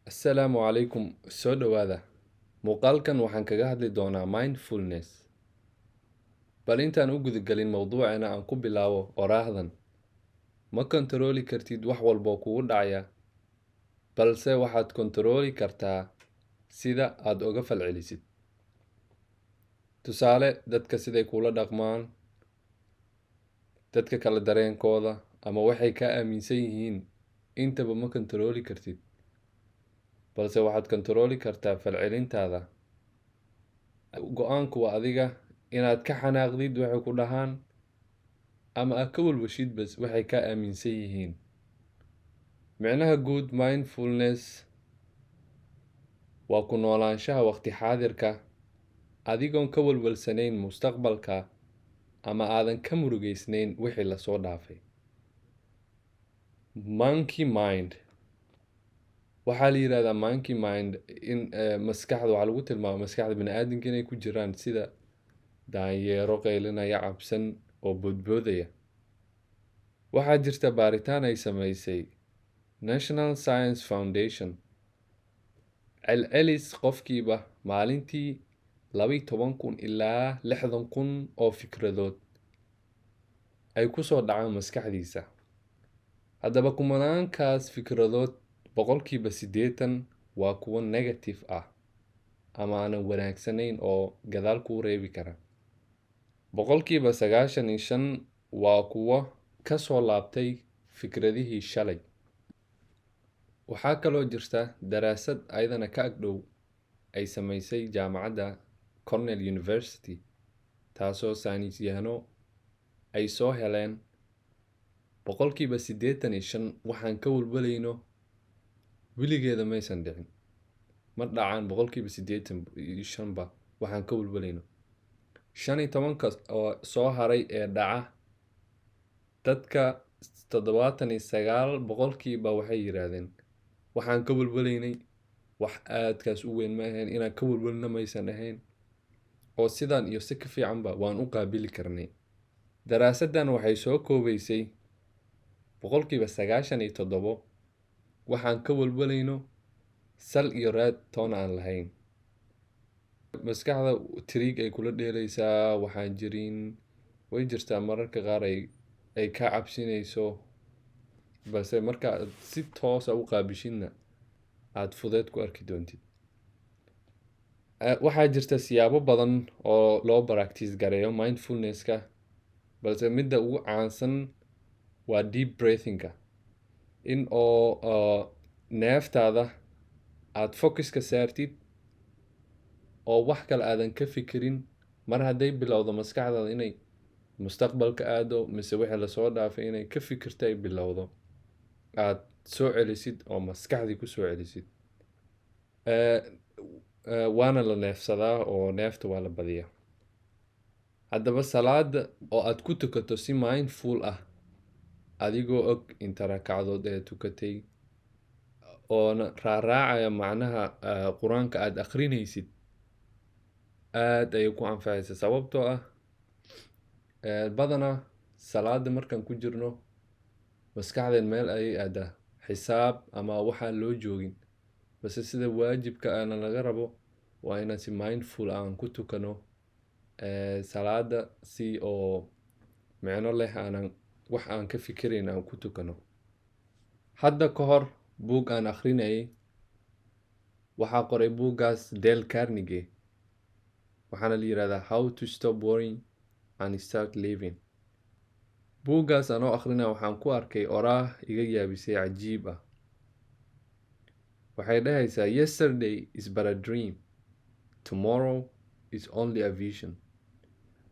Assalaamu calaykum, soo dhowaada. Muuqaalkan waxaan kaga hadli doonaa mindfulness. Bal intaan u gudagelin mowduucana aan ku bilaabo oraahdan. Ma kontarooli kartid wax walba oo kugu dhacaya, balse waxaad kontarooli kartaa sida aad uga falcelisid. Tusaale, dadka siday kula dhaqmaan, dadka kala dareenkooda, ama waxay ka aaminsan yihiin, intaba ma kontarooli kartid. Balse waxaad kontarooli kartaa falcelintaada. Go-aanku waa adiga inaad ka xanaaqdid waxay ku dhahaan, ama aad ka walwashid bas waxay ka aaminsan yihiin. Micnaha guud mindfulness waa ku noolaanshaha waqti xaadirka adigoon ka walwalsanayn mustaqbalka ama aadan ka murugeysnayn wixii lasoo dhaafay. Monkey mind waxaa la yidhahdaa monkey mind in maskaxda waxaa lagu tilmaamo maskaxda bini'aadamka inay ku jiraan sida daanyeero qaylinaya, cabsan oo boodboodaya. Waxaa jirta baaritaan ay samaysay National Science Foundation. Celcelis qofkiiba maalintii 12,000 ilaa 60,000 oo fikradood ay ku soo dhacaan maskaxdiisa. Haddaba kumanaankaas fikradood boqolkiiba 80 waa kuwo negative ah ama aanan wanaagsanayn oo gadaal kuu reebi kara. Boqolkiiba 95 waa kuwo ka soo laabtay fikradihii shalay. Waxaa kaloo jirta daraasad ayadana ka agdhow ay samaysay jaamacadda Cornell University, taasoo saynisyahano ay soo heleen boqolkiiba 85 waxaan ka walwalayno weligeeda maysan dhicin. Ma dhacaan boqolkiiba 85 ba waxaan ka walwalayno. 15 oo soo haray ee dhaca, dadka 79 boqolkiiba waxay yiraahdeen waxaan ka walwalaynay wax aadkaas u weyn ma ahayn, inaan ka walwalna maysan ahayn, oo sidan iyo si ka fiicanba waan u qaabili karnay. Daraasaddan waxay soo koobaysay boqolkiiba 97 waxaan ka walwalayno sal iyo raad toona aan lahayn. Maskaxda tiriig ay kula dheelaysaa, waxaan jirin, way jirtaa mararka qaar ay ka cabsinayso, balse marka aad si toosa u qaabishidna aad fudeed ku arki doontid. Waxaa jirta siyaabo badan oo loo practice gareeyo mindfulness-ka, balse midda ugu caansan waa deep breathing-ka. In oo neeftaada aad focus ka saartid oo wax kale aadan ka fikirin. Mar hadday bilowdo maskaxdaada inay mustaqbalka aado mise wixii lasoo dhaafay inay ka fikirta ay bilowdo, aad soo celisid oo maskaxdii ku soo celisid. Waana la neefsadaa oo neefta waa la badiyaa. Haddaba salaada oo aad ku tukato si mindful ah, adigoo og inta rakacdood ee tukatay, oona raacaya macnaha quraanka aad akhrinaysid, aad ayay ku anfacaysa. Sababtoo ah badanaa salaada markaan ku jirno maskaxdeen meel ayay aadaa xisaab ama waxaan loo joogin, balse sida waajibka ana laga rabo waa inaan si mindful aan ku tukano salaada, si oo micno leh aanan wax aan ka fikirayn aan ku tukano. Hadda ka hor buug aan akhrinayay, waxaa qoray buuggaas Dale Carnegie, waxaana la yidhahdaa How to Stop Worrying and Start Living. Buuggaas anoo akhrinaya waxaan ku arkay oraah iga yaabisay cajiib ah. Waxay dhahaysaa, yesterday is but a dream, tomorrow is only a vision,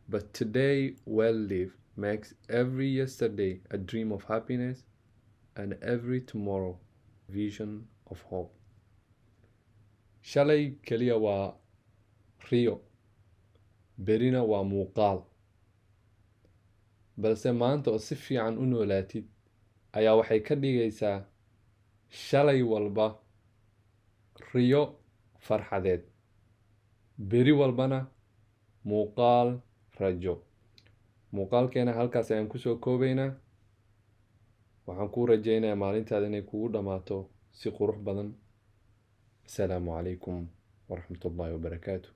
but today well lived makes every yesterday a dream of happiness and every tomorrow vision of hope. Shalay kaliya waa riyo, berina waa muuqaal, balse maanta oo si fiican u noolaatid ayaa waxay ka dhigaysaa shalay walba riyo farxadeed, beri walbana muuqaal rajo. Muuqaalkeena halkaas ayaan kusoo koobaynaa. Waxaan kuu rajaynayaa maalintaada inay kugu dhammaato si qurux badan. السلام عليكم ورحمة الله وبركاته.